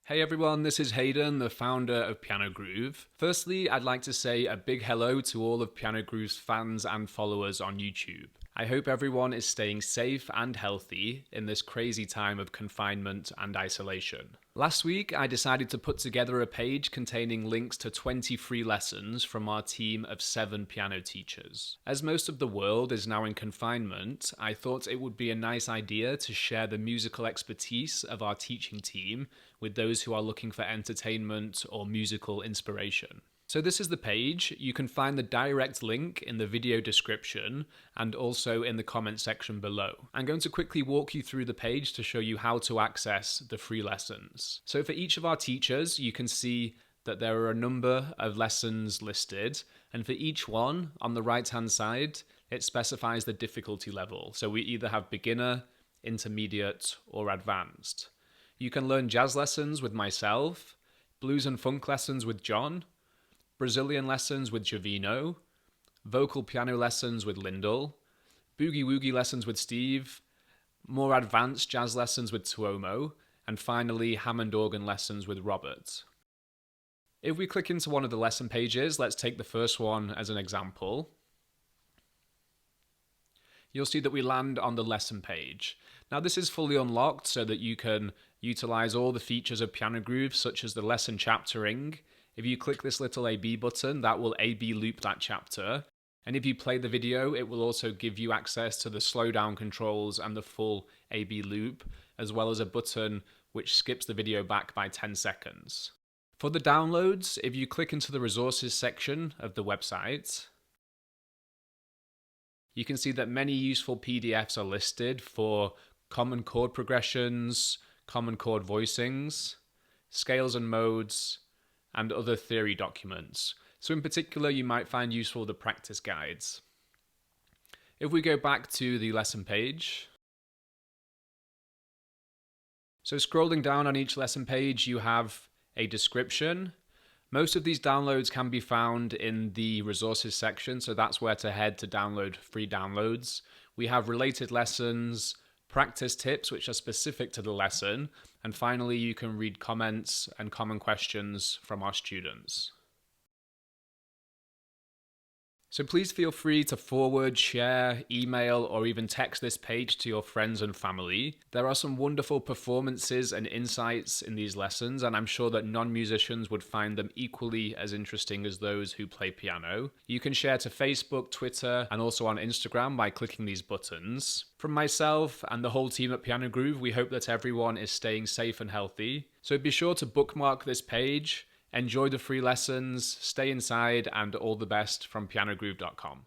Hey everyone, this is Hayden, the founder of PianoGroove. Firstly, I'd like to say a big hello to all of PianoGroove's fans and followers on YouTube. I hope everyone is staying safe and healthy in this crazy time of confinement and isolation. Last week, I decided to put together a page containing links to 20 free lessons from our team of 7 piano teachers. As most of the world is now in confinement, I thought it would be a nice idea to share the musical expertise of our teaching team with those who are looking for entertainment or musical inspiration. So this is the page. You can find the direct link in the video description and also in the comment section below. I'm going to quickly walk you through the page to show you how to access the free lessons. So for each of our teachers, you can see that there are a number of lessons listed, and for each one, on the right-hand side, it specifies the difficulty level. So we either have beginner, intermediate, or advanced. You can learn jazz lessons with myself, blues and funk lessons with John, Brazilian lessons with Jovino, vocal piano lessons with Lyndall, boogie woogie lessons with Steve, more advanced jazz lessons with Tuomo, and finally Hammond organ lessons with Robert. If we click into one of the lesson pages, let's take the first one as an example. You'll see that we land on the lesson page. Now this is fully unlocked so that you can utilize all the features of PianoGroove, such as the lesson chaptering. If you click this little AB button, that will AB loop that chapter. And if you play the video, it will also give you access to the slowdown controls and the full AB loop, as well as a button which skips the video back by 10 seconds. For the downloads, if you click into the resources section of the website, you can see that many useful PDFs are listed for common chord progressions, common chord voicings, scales and modes, and other theory documents. So in particular, you might find useful the practice guides. If we go back to the lesson page, so scrolling down on each lesson page, you have a description. Most of these downloads can be found in the resources section, so that's where to head to download free downloads. We have related lessons, practice tips which are specific to the lesson, and finally you can read comments and common questions from our students. So please feel free to forward, share, email, or even text this page to your friends and family. There are some wonderful performances and insights in these lessons, and I'm sure that non-musicians would find them equally as interesting as those who play piano. You can share to Facebook, Twitter, and also on Instagram by clicking these buttons. From myself and the whole team at PianoGroove, we hope that everyone is staying safe and healthy. So be sure to bookmark this page. Enjoy the free lessons, stay inside, and all the best from pianogroove.com.